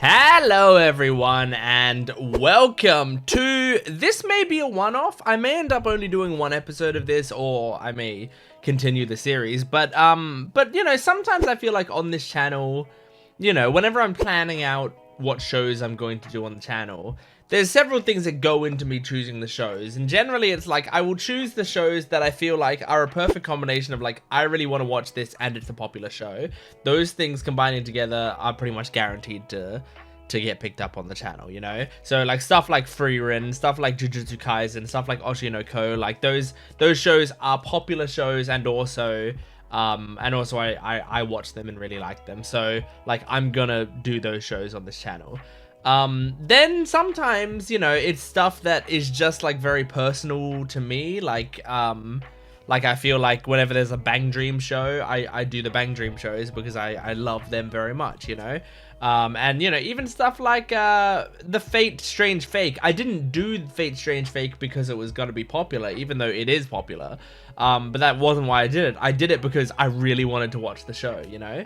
Hello everyone and welcome to this. May be a one-off. I may end up only doing one episode of this, or I may continue the series, but you know, sometimes I feel like on this channel, you know, whenever I'm planning out what shows I'm going to do on the channel, there's several things that go into me choosing the shows, and generally it's like I will choose the shows that I feel like are a perfect combination of like, I really want to watch this and it's a popular show. Those things combining together are pretty much guaranteed to get picked up on the channel, you know? So like stuff like Frieren, stuff like Jujutsu Kaisen, stuff like Oshi no Ko, like those shows are popular shows, and also I watch them and really like them. So like I'm gonna do those shows on this channel. Then sometimes, you know, it's stuff that is just like very personal to me, like I feel like whenever there's a Bang Dream show, I do the Bang Dream shows because I love them very much, you know? And you know, even stuff like the Fate Strange Fake. I didn't do Fate Strange Fake because it was gonna be popular, even though it is popular. But that wasn't why I did it. I did it because I really wanted to watch the show, you know?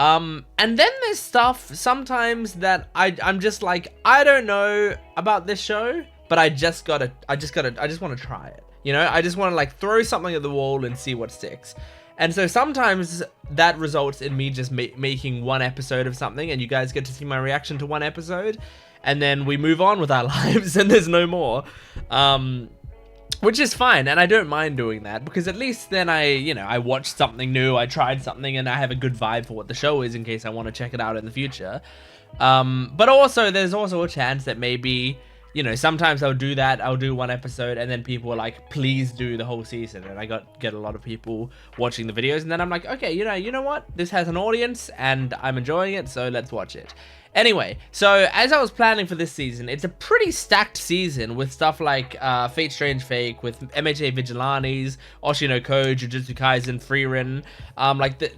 And then there's stuff sometimes that I'm just like, I don't know about this show, but I just want to try it. You know, I just want to like throw something at the wall and see what sticks. And so sometimes that results in me just making one episode of something, and you guys get to see my reaction to one episode, and then we move on with our lives and there's no more. Which is fine, and I don't mind doing that, because at least then I watched something new, I tried something, and I have a good vibe for what the show is in case I want to check it out in the future. But also, there's also a chance that maybe, you know, sometimes I'll do that, I'll do one episode, and then people are like, please do the whole season, and I get a lot of people watching the videos, and then I'm like, okay, you know what, this has an audience, and I'm enjoying it, so let's watch it. Anyway, so as I was planning for this season, it's a pretty stacked season with stuff like Fate Strange Fake, with MHA Vigilantes, Oshi no Ko, Jujutsu Kaisen, Frieren.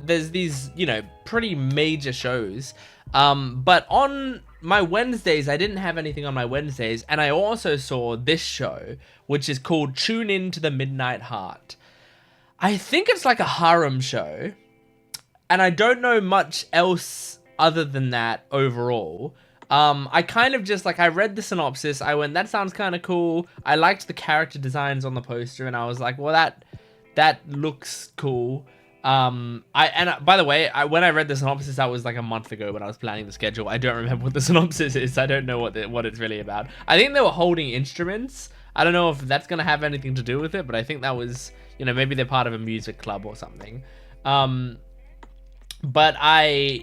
There's these, you know, pretty major shows. But on my Wednesdays, I didn't have anything on my Wednesdays, and I also saw this show, which is called Tune In to the Midnight Heart. I think it's like a harem show, and I don't know much else other than that overall. I kind of just like, I read the synopsis, I went, that sounds kind of cool. I liked the character designs on the poster, and I was like, well, that looks cool. By the way, when I read the synopsis, that was like a month ago when I was planning the schedule. I don't remember what the synopsis is. I don't know what it's really about. I think they were holding instruments. I don't know if that's gonna have anything to do with it, but I think that was, you know, maybe they're part of a music club or something. But I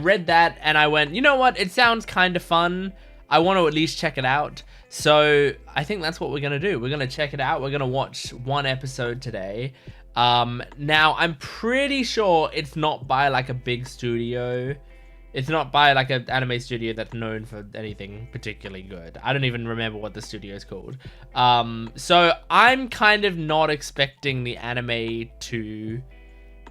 read that and I went, you know what? It sounds kind of fun. I want to at least check it out. So I think that's what we're going to do. We're going to check it out. We're going to watch one episode today. Now, I'm pretty sure it's not by like a big studio. It's not by like an anime studio that's known for anything particularly good. I don't even remember what the studio is called. So I'm kind of not expecting the anime to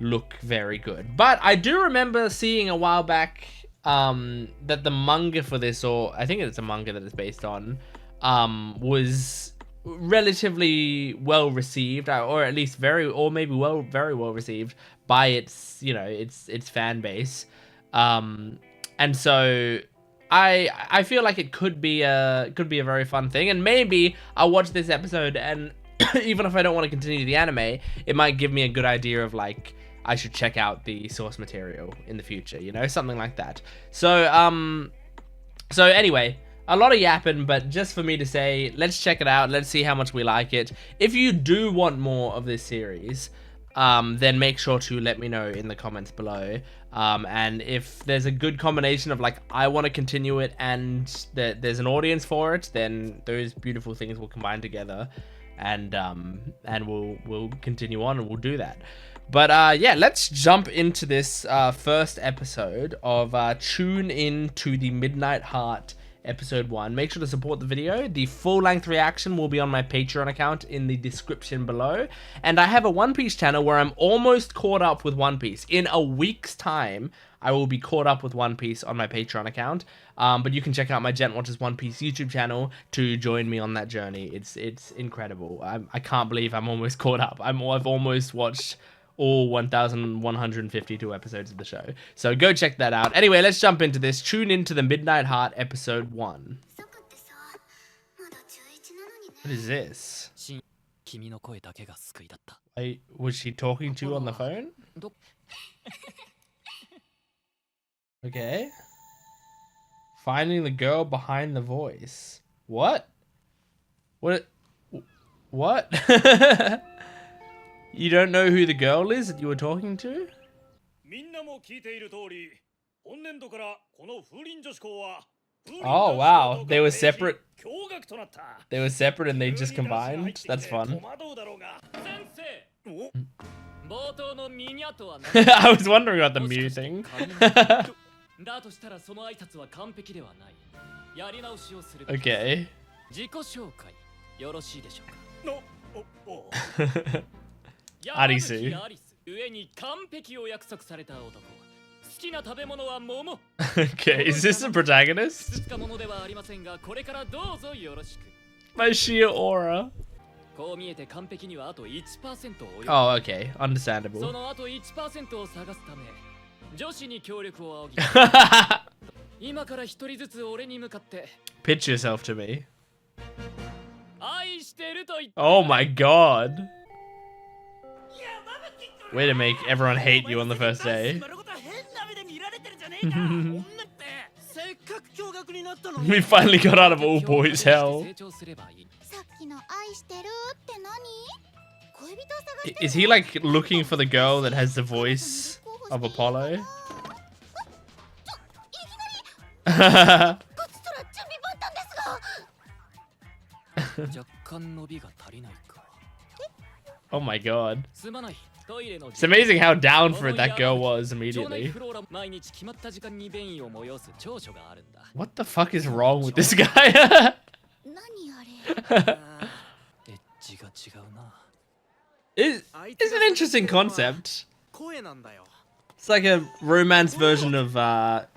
look very good, but I do remember seeing a while back that the manga for this, or I think it's a manga that it's based on, was relatively well received, or at least very well received by its, you know, its fan base. And so I feel like it could be a very fun thing, and maybe I'll watch this episode, and even if I don't want to continue the anime, it might give me a good idea of like, I should check out the source material in the future, you know, something like that. So anyway, a lot of yapping, but just for me to say, let's check it out. Let's see how much we like it. If you do want more of this series, then make sure to let me know in the comments below. And if there's a good combination of like, I want to continue it and there's an audience for it, then those beautiful things will combine together, and we'll continue on and we'll do that. But yeah, let's jump into this first episode of Tune In to the Midnight Heart, episode 1. Make sure to support the video. The full-length reaction will be on my Patreon account in the description below. And I have a One Piece channel where I'm almost caught up with One Piece. In a week's time, I will be caught up with One Piece on my Patreon account. But you can check out my Jent Watches One Piece YouTube channel to join me on that journey. It's incredible. I can't believe I'm almost caught up. I've almost watched all 1,152 episodes of the show. So go check that out. Anyway, let's jump into this. Tune into the Midnight Heart episode 1. What is this? Wait, was she talking to you on the phone? Okay. Finding the girl behind the voice. What? What? What? You don't know who the girl is that you were talking to? Oh wow, they were separate. They were separate and they just combined. That's fun. I was wondering about the Mew thing. Okay. Arisu. Okay, is this the protagonist? My sheer aura. Oh, okay. Understandable. Pitch yourself to me. Oh my god. Way to make everyone hate you on the first day. We finally got out of all boys hell. Is he like looking for the girl that has the voice of Apollo? Oh my god. It's amazing how down for it that girl was immediately. What the fuck is wrong with this guy? It's an interesting concept. It's like a romance version of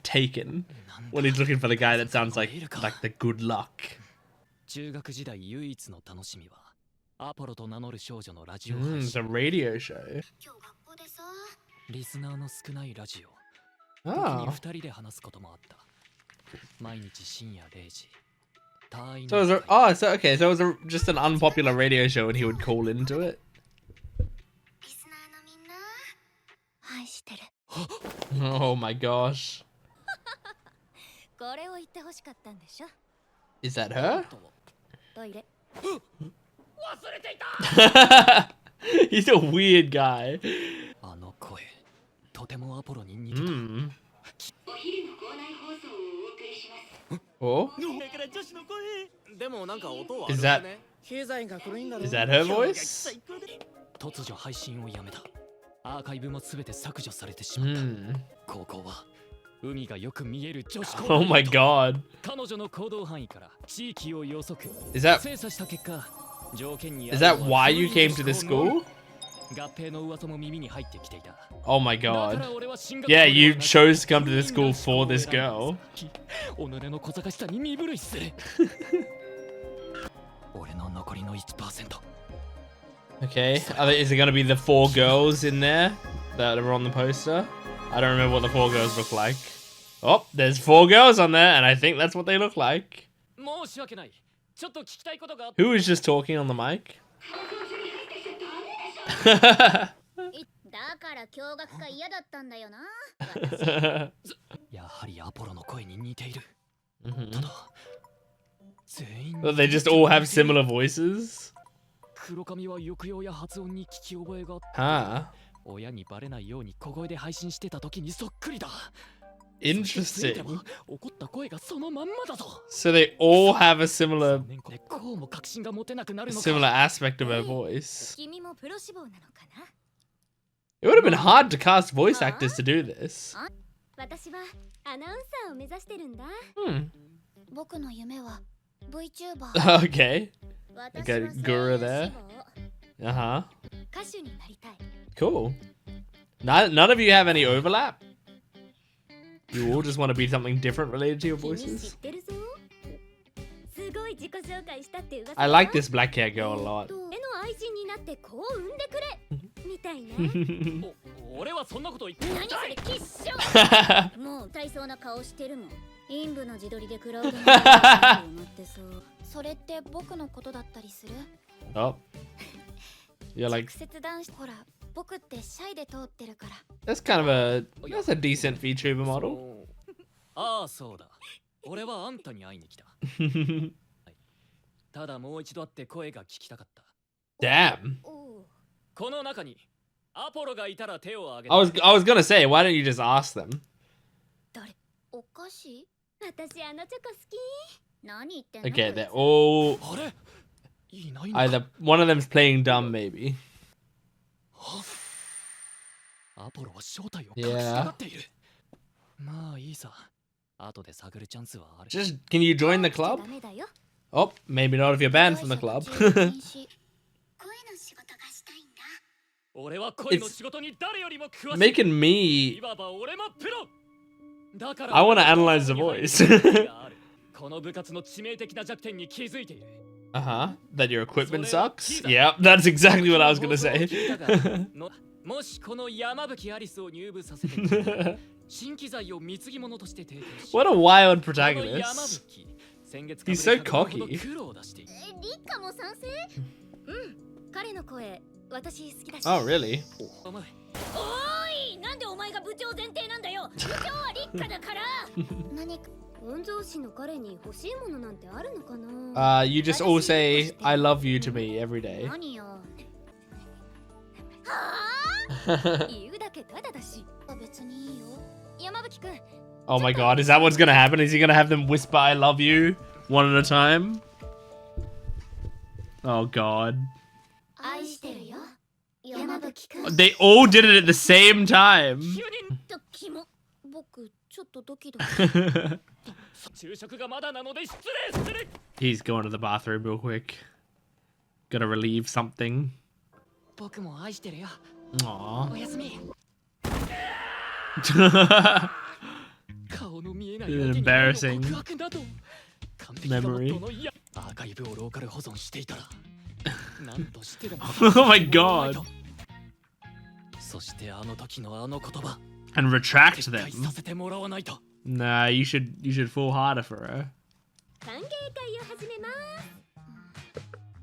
Taken, when he's looking for the guy that sounds like the good luck. It's a radio show. Oh. So it was okay, so it was just an unpopular radio show and he would call into it. Oh my gosh. Is that her? He's a weird guy. Oh? Is that her voice? Oh my god. Is that why you came to this school? Oh my god. Yeah, you chose to come to this school for this girl. Okay, is it gonna be the 4 girls in there that are on the poster? I don't remember what the 4 girls look like. Oh, there's 4 girls on there, and I think that's what they look like. Who was just talking on the mic? Well, they just all have similar voices. Ah. Interesting. So they all have a similar aspect of her voice. It would have been hard to cast voice actors to do this. Okay. Like a guru there. Uh-huh. Cool. None of you have any overlap? You all just want to be something different related to your voices? I like this black hair girl a lot. みたいね。俺はそんなこと言ってない。何それきっしょ。もう大層な顔してるもん。陰部の自撮りでクラウドに思ってそう。それって僕のことだったりする？ Oh. You're like, 直接男子ほら、僕ってシャイで通ってるから。that's kind of that's a decent VTuber model. ああ、そうだ。俺はあんたに会いに来た。ただもう一度会って声が聞きたかった。Damn. この中にアポロがいたら手を挙げて。I was gonna say, why don't you just ask them? 誰？お菓子？私あのチョコ好き。何言ってんの？ Okay, they're all あれ？いないの？ either one of them's playing dumb, maybe. アポロは正体を隠したがっている。まあいいさ。後で探るチャンスはある。Just can you join the club? Oh, maybe not if you're banned from the club. 俺は声の仕事に誰よりも詳しい。 Making me. いわば俺もプロ。だから I want to analyze the voice. この部活の致命的な弱点に気づいている。Uh-huh. That your equipment sucks? Yeah, that's exactly what I was gonna say. もしこの山吹アリスを入部させて新機材を貢ぎ物として提供し What a wild protagonist. He's so cocky. リッカも賛成？うん。彼の声、私好きだし。Oh, really? おーい、なんでお前が部長前提なんだよ。部長はリッカだから。何か御曹司の彼に欲しいものなんてあるのかな？ You just all say I love you to me every day. 何よ。はあ？言うだけただだし。別にいいよ。山吹くん。Oh my god, is that what's gonna happen? Is he gonna have them whisper I love you one at a time? Oh god. 愛してるよ。山吹くん。 They all did it at the same time. 時も僕ちょっとドキドキ。昼食がまだなので失礼する。 He's going to the bathroom real quick. Gotta relieve something. 僕も愛してるよ。 Aww. おやすみ。 Embarrassing memory. アーカイブをローカル保存していたら何としてでも Oh my god. そしてあの時のあの言葉 And retract 撤 them. 回させてもらわないと。 Nah, you should fall harder for her. 歓迎会を始めます。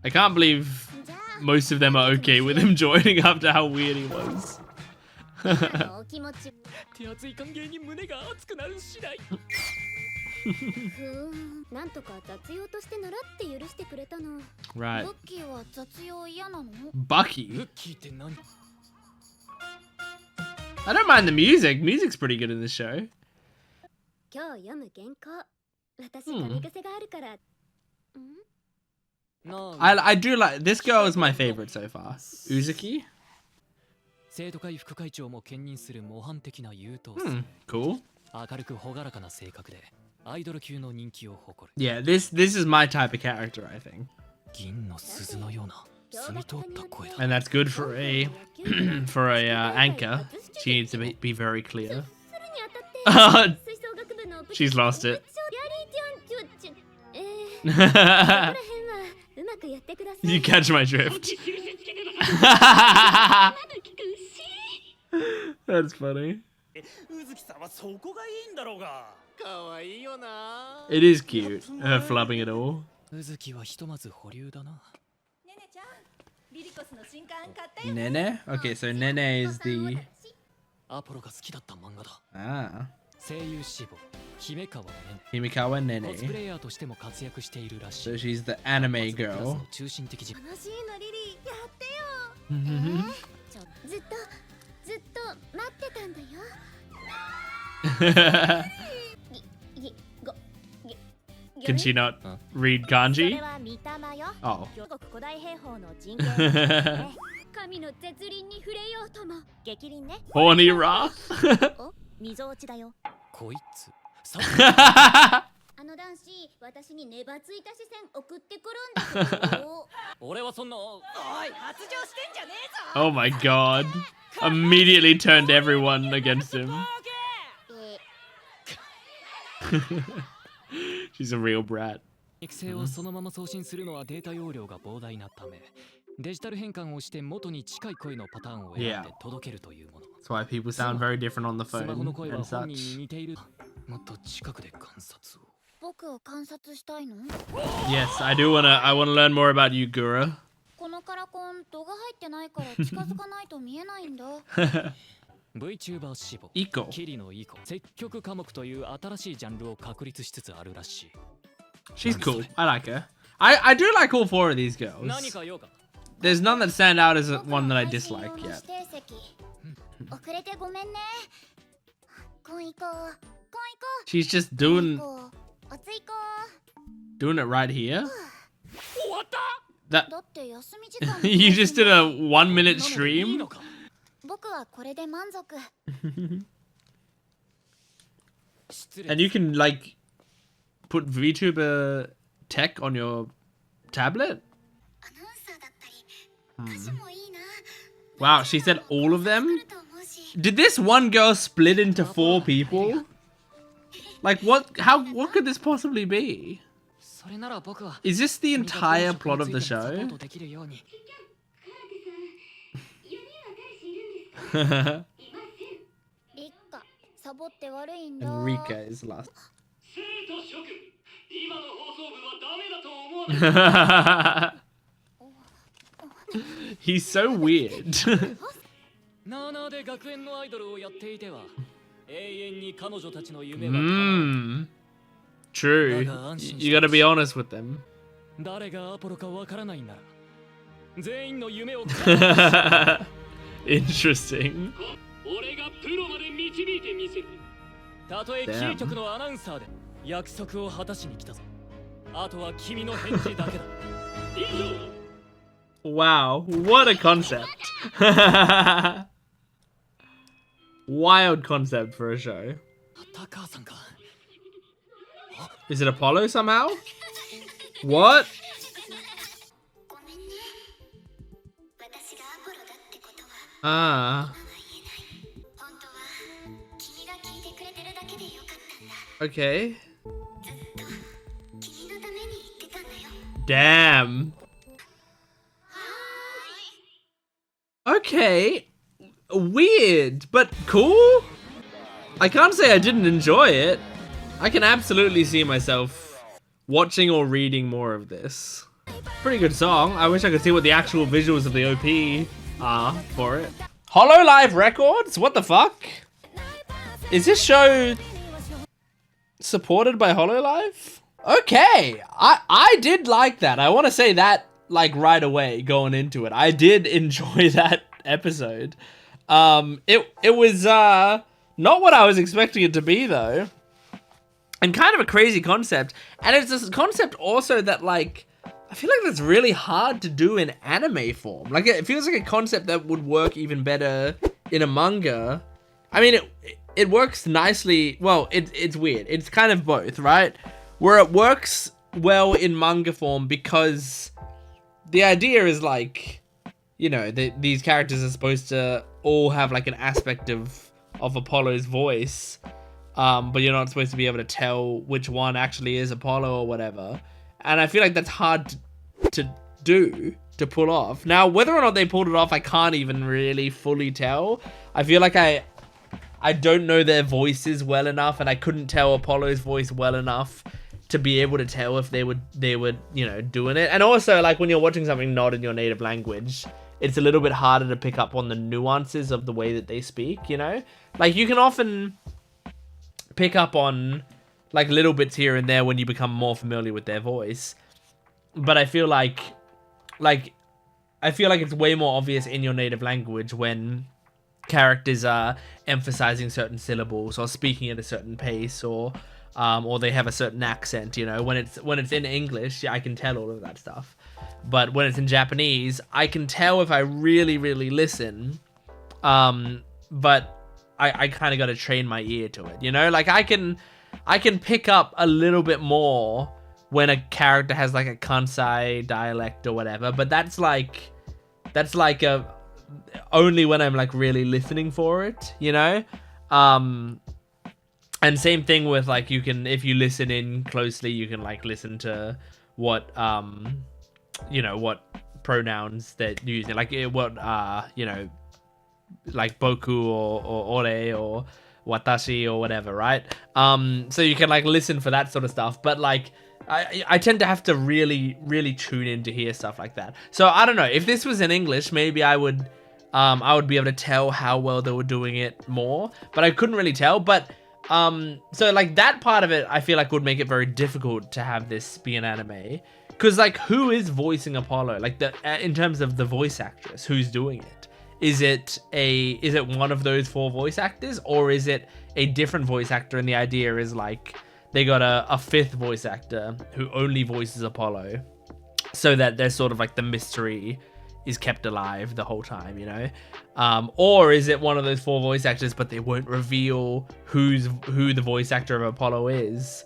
I can't believe most of them are okay with him joining after how weird he was. お気持ち。手厚い歓迎に胸が熱くなる次第。なんとか雑用として習って許してくれたの。 Right. ブッキーは雑用嫌なの？ Bucky? ブッキーって何？ I don't mind the music. Music's pretty good in this show. 今日読む原稿。私髪癖があるから。I do like this girl is my favorite so far. Uzuki? 生徒会副会長も兼任する模範的な優等生。Cool. 明るく朗らかな性格でアイドル級の人気を誇る。 Yeah, this is my type of character, I think. 銀の鈴のような澄み通った声だ。 And that's good for a for a anchor. She needs to be very clear. She's lost it. You catch my drift. That's funny. It is cute, her flubbing it all. うずきはひとまず保留だな。 Nene? Okay, so Nene is the... アポロが好きだった漫画だ。 Ah. 声優志望、姫川ね。 Himikawa コスプ Nene. レイヤーとしても活躍しているらしい。 So she's the anime クラス girl. の中心的人。楽しいのリリー、やってよ。ずっと待ってたんだよ。 Can she not read kanji? Oh. 古代兵法の陣形。神の絶倫に触れようとも。激鱗ね。 Horny Wrath? 溝落ちだよ。こいつ。あの男子、私にネバついた視線送ってくるんだけど。俺はそんな。おい、発情してんじゃねえぞ。 Oh my god. Immediately turned everyone against him. She's a real brat. 育成をそのまま送信するのはデータ容量が膨大なため、デジタル変換をして元に近い声のパターンを選んで届けるというもの。That's why people sound very different on the スマホの phone 声は and 本人に such. 似ている。もっと近くで観察を。僕を観察したいの？ Yes, I wanna learn more about you, Gura. このカラコン度が入ってないから近づかないと見えないんだ。VTuber 志望。イコ。キリのイコ。積極科目という新しいジャンルを確立しつつあるらしい。She's cool. I like her. I do like all four of these girls. 何か用か。There's none that stand out as one that I dislike yet. 遅れてごめんね。コン行こう。 She's just doing おついこ it right here. 終わった。 That だって休み時間 you just did a 1-minute stream. 僕はこれで満足。 And you can like put VTuber tech on your tablet. アナウンサーだったり歌手もいいな。 Wow, she said all of them? Did this one girl split into 4 people? Like what could this possibly be? それなら僕は Is this the entire plot of the show? リッカ、サボって悪いんだ。 And Rika is last. 生徒諸君、今の放送部はダメだと思わない。 He's so weird. なあなあで学園のアイドルをやっていては永遠に彼女たちの夢は叶う。 True. You gotta be honest with them. 誰がアポロかわからないなら全員の夢を Interesting. 俺がプロまで導いてみせる。たとえキー局のアナウンサーで約束を果たしに来たぞ。あとは君の返事だけだ。以上。 Wow, what a concept. Wild concept for a show. 高さんか。 Is it Apollo somehow? What? ごめんね。私がアポロだってことは Ah, 言えない。本当は君が聞いてくれてるだけでよかったんだ。 okay. ずっと君のために言ってたんだよ。 Damn. Okay. Weird, but cool? I can't say I didn't enjoy it. I can absolutely see myself watching or reading more of this. Pretty good song. I wish I could see what the actual visuals of the OP are for it. HoloLive Records? What the fuck? Is this show supported by HoloLive? Okay, I did like that. I want to say that like right away going into it. I did enjoy that episode. It was not what I was expecting it to be though. And kind of a crazy concept. And it's this concept also that like I feel like that's really hard to do in anime form. Like it feels like a concept that would work even better in a manga. I mean it works nicely. Well, it's weird. It's kind of both, right? Where it works well in manga form because the idea is like, you know, these characters are supposed to all have like an aspect of Apollo's voice, but you're not supposed to be able to tell which one actually is Apollo or whatever. And I feel like that's hard to pull off. Now, whether or not they pulled it off, I can't even really fully tell. I feel like I don't know their voices well enough, and I couldn't tell Apollo's voice well enough to be able to tell if they were, you know, doing it. And also, like, when you're watching something not in your native language, it's a little bit harder to pick up on the nuances of the way that they speak, you know? Like, you can often pick up on, like, little bits here and there when you become more familiar with their voice. But I feel like it's way more obvious in your native language when characters are emphasizing certain syllables or speaking at a certain pace or they have a certain accent, you know. When it's in English, yeah, I can tell all of that stuff. But when it's in Japanese, I can tell if I really, really listen. But I kind of got to train my ear to it, you know. Like I can pick up a little bit more when a character has like a Kansai dialect or whatever. But that's like only when I'm like really listening for it, you know. And same thing with like if you listen in closely, you can like listen to what you know, what pronouns they're using, like what you know, like boku or ore or watashi or whatever, right? So you can like listen for that sort of stuff, but like I tend to have to really tune in to hear stuff like that. So I don't know, if this was in English, maybe I would be able to tell how well they were doing it more, but I couldn't really tell. But so like that part of it I feel like would make it very difficult to have this be an anime, because like who is voicing Apollo, like in terms of the voice actress, who's doing it? Is it one of those 4 voice actors, or is it a different voice actor, and the idea is like they got a 5th voice actor who only voices Apollo, so that there's sort of like the mystery is kept alive the whole time, you know? Or is it one of those 4 voice actors, but they won't reveal who the voice actor of Apollo is?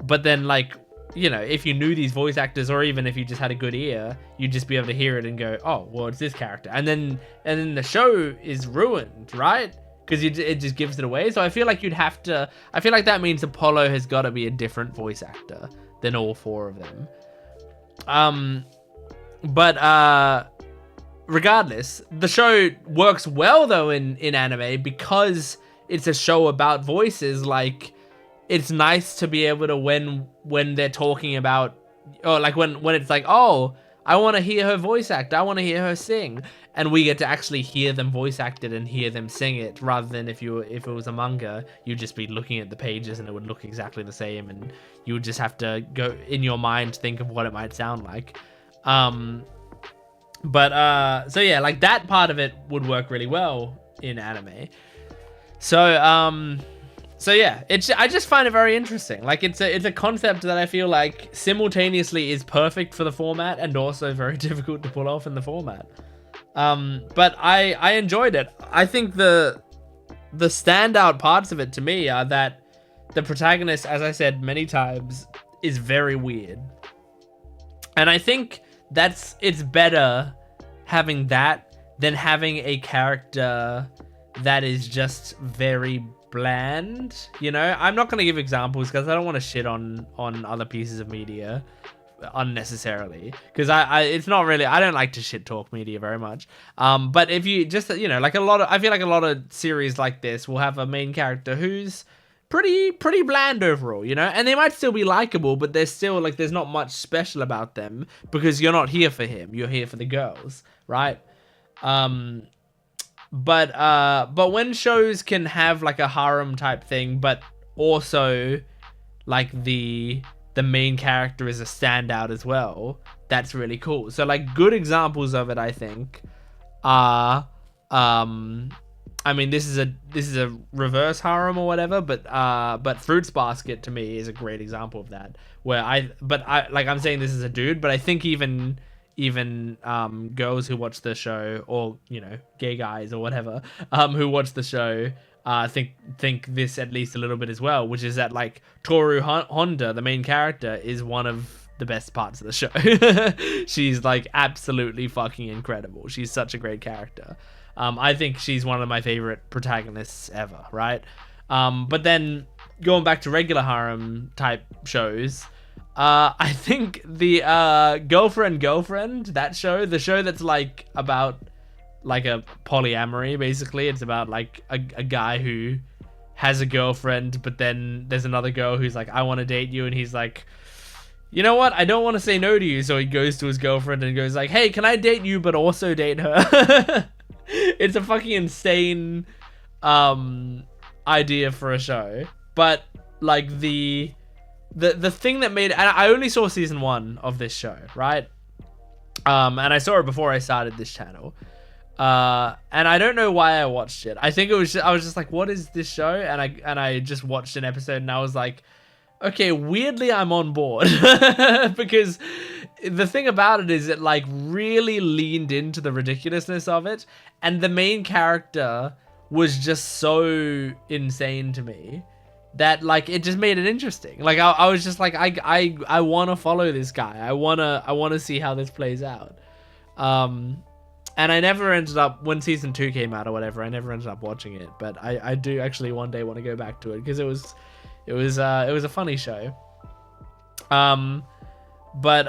But then, like, you know, if you knew these voice actors, or even if you just had a good ear, you'd just be able to hear it and go, oh, well, it's this character. And then the show is ruined, right? Because it just gives it away. So I feel like I feel like that means Apollo has got to be a different voice actor than all 4 of them. But regardless, the show works well though in anime, because it's a show about voices. Like, it's nice to be able to, when they're talking about, or like when it's like, oh, I want to hear her voice act, I want to hear her sing, and we get to actually hear them voice act it and hear them sing it, rather than if it was a manga, you'd just be looking at the pages and it would look exactly the same, and you would just have to go in your mind, think of what it might sound like. But so yeah, like that part of it would work really well in anime. So yeah, I just find it very interesting. Like it's a concept that I feel like simultaneously is perfect for the format and also very difficult to pull off in the format. But I enjoyed it. I think the standout parts of it to me are that the protagonist, as I said many times, is very weird. And I think it's better having that than having a character that is just very bland, you know? I'm not going to give examples because I don't want to shit on other pieces of media unnecessarily, because it's not really, I don't like to shit talk media very much. But if you just, you know, like I feel like a lot of series like this will have a main character who's pretty bland overall, you know, and they might still be likable, but there's still like, there's not much special about them, because you're not here for him, you're here for the girls, right? But when shows can have like a harem type thing, but also like the main character is a standout as well, that's really cool. So like good examples of it, I think, are I mean, this is a reverse harem or whatever, but Fruits Basket to me is a great example of that. Where I'm saying this is a dude, but I think even girls who watch the show, or you know, gay guys or whatever, who watch the show, think this at least a little bit as well, which is that like Toru Honda, the main character, is one of the best parts of the show. She's like absolutely fucking incredible. She's such a great character. I think she's one of my favorite protagonists ever, right? But then going back to regular harem type shows, I think the Girlfriend, that show, the show that's like about like a polyamory, basically. It's about like a guy who has a girlfriend, but then there's another girl who's like, I want to date you, and he's like, you know what, I don't want to say no to you. So he goes to his girlfriend and goes like, hey, can I date you but also date her? It's a fucking insane idea for a show, but like the thing that made, and I only saw season 1 of this show, right? And I saw it before I started this channel, and I don't know why I watched it. I think I was just like, what is this show? And I just watched an episode and I was like, okay, weirdly I'm on board. Because the thing about it is it like really leaned into the ridiculousness of it, and the main character was just so insane to me that like it just made it interesting. Like I was just like, I want to follow this guy. I want to see how this plays out. And I never ended up, when season 2 came out or whatever, I never ended up watching it, but I do actually one day want to go back to it, because it was a funny show. But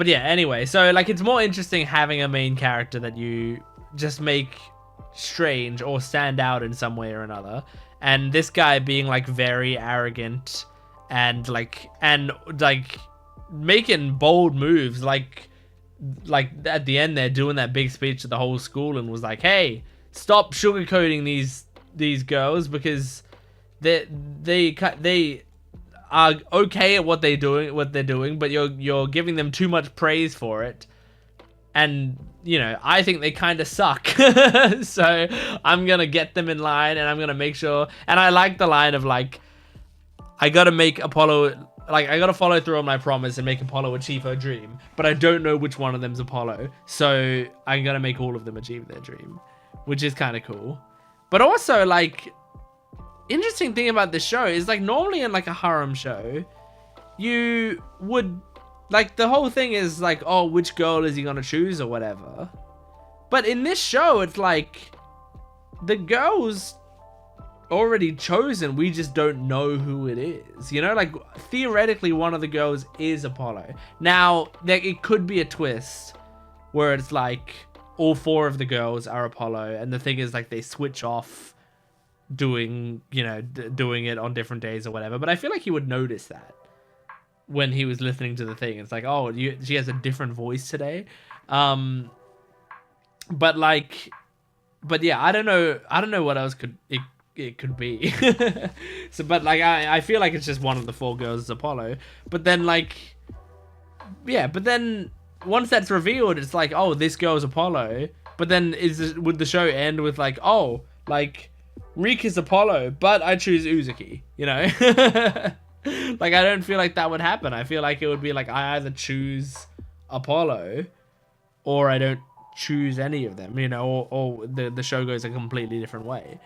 yeah, anyway, so like it's more interesting having a main character that you just make strange or stand out in some way or another. And this guy being like very arrogant and like making bold moves, like at the end they're doing that big speech to the whole school and was like, hey, stop sugarcoating these girls because they are okay at what they're doing, but you're giving them too much praise for it. And, you know, I think they kind of suck. So I'm going to get them in line and I'm going to make sure. And I like the line of like, I got to make Apollo, like I got to follow through on my promise and make Apollo achieve her dream. But I don't know which one of them's Apollo. So I'm going to make all of them achieve their dream, which is kind of cool. But also like, interesting thing about this show is like normally in like a harem show, you would like the whole thing is like, oh, which girl is he gonna choose or whatever. But in this show, it's like the girl's already chosen. We just don't know who it is. You know, like theoretically, one of the girls is Apollo. Now, it could be a twist where it's like all 4 of the girls are Apollo, and the thing is like they switch off doing, you know, doing it on different days or whatever. But I feel like he would notice that when he was listening to the thing. It's like, oh, she has a different voice today. But yeah, I don't know what else it could be. So, but like, I feel like it's just one of the 4 girls is Apollo. But then like, yeah, but then once that's revealed, it's like, oh, this girl's Apollo. But then would the show end with like, oh, like Reek is Apollo, but I choose Uzuki, you know? Like, I don't feel like that would happen. I feel like it would be like, I either choose Apollo or I don't choose any of them, you know, or the show goes a completely different way.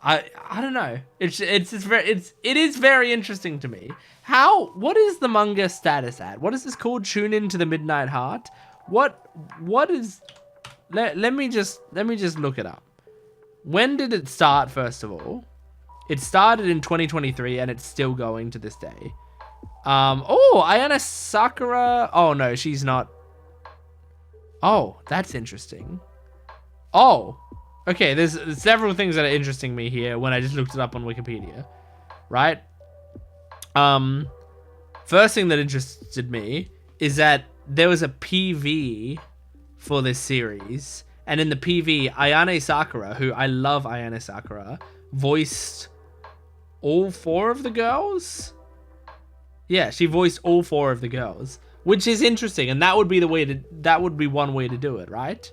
I don't know. It is very interesting to me. What is the manga status at? What is this called? Tune into the Midnight Heart? What is, let me just look it up. When did it start, first of all? It started in 2023 and it's still going to this day. Oh, Ayane Sakura. Oh, no, she's not. Oh, that's interesting. Oh, okay. There's several things that are interesting me here when I just looked it up on Wikipedia, right? First thing that interested me is that there was a PV for this series. And in the PV, Ayane Sakura, who I love Ayane Sakura, voiced all 4 of the girls? Yeah, she voiced all 4 of the girls, which is interesting, and that would be one way to do it, right?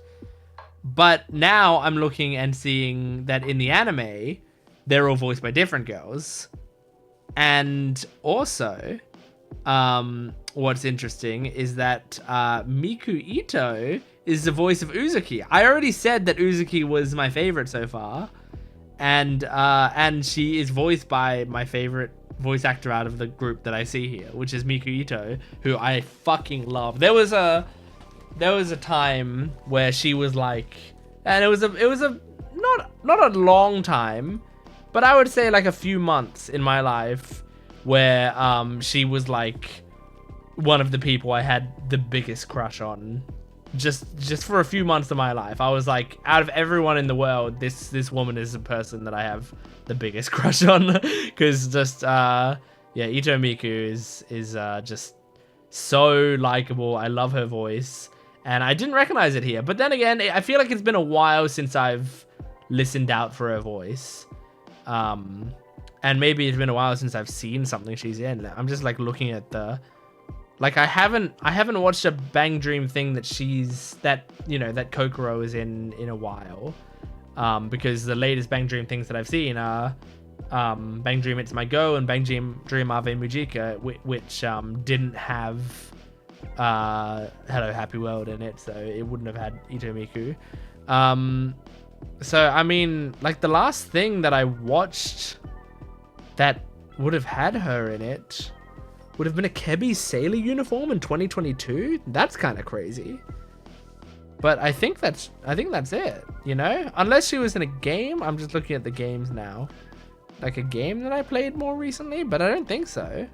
But now I'm looking and seeing that in the anime, they're all voiced by different girls. And also, what's interesting is that Miku Ito is the voice of Uzuki. I already said that Uzuki was my favorite so far. And she is voiced by my favorite voice actor out of the group that I see here, which is Miku Ito, who I fucking love. There was a time where she was like, and it was a not a long time, but I would say like a few months in my life where she was like one of the people I had the biggest crush on. Just for a few months of my life, I was like, out of everyone in the world, this woman is the person that I have the biggest crush on. Because just yeah, Ito Miku is just so likable. I love her voice, and I didn't recognize it here. But then again, I feel like it's been a while since I've listened out for her voice, and maybe it's been a while since I've seen something she's in. I'm just like looking at the. Like I haven't watched a Bang Dream thing that that Kokoro is in a while, because the latest Bang Dream things that I've seen are Bang Dream It's My Go and Bang Dream Ave Mujika, which didn't have Hello Happy World in it, so it wouldn't have had Ito Miku. So I mean, like the last thing that I watched that would have had her in it would have been a Kebi Sailor uniform in 2022. That's kind of crazy. But I think that's it, you know? Unless she was in a game. I'm just looking at the games now. Like a game that I played more recently, but I don't think so.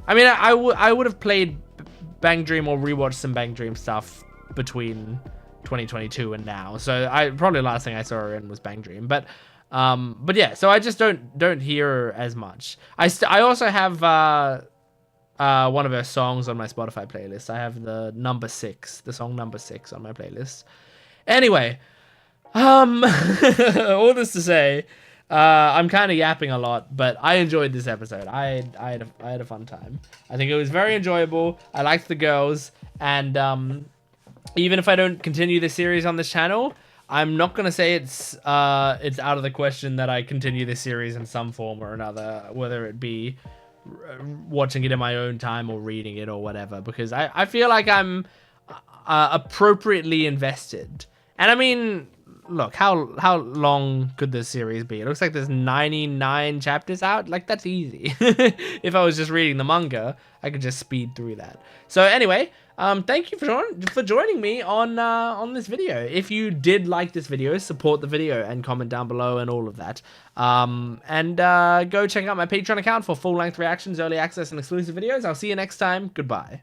I mean, I would have played Bang Dream or rewatched some Bang Dream stuff between 2022 and now. So probably the last thing I saw her in was Bang Dream. But yeah, so I just don't hear her as much. I also have one of her songs on my Spotify playlist. I have the song number 6 on my playlist. Anyway, all this to say, I'm kind of yapping a lot, but I enjoyed this episode. I had a fun time. I think it was very enjoyable. I liked the girls, and even if I don't continue the series on this channel, I'm not gonna say it's out of the question that I continue this series in some form or another, whether it be watching it in my own time or reading it or whatever, because I feel like I'm appropriately invested. And I mean, look, how long could this series be? It looks like there's 99 chapters out. Like, that's easy. If I was just reading the manga, I could just speed through that. So anyway, thank you for joining me on this video. If you did like this video, support the video and comment down below and all of that. And go check out my Patreon account for full-length reactions, early access, and exclusive videos. I'll see you next time. Goodbye.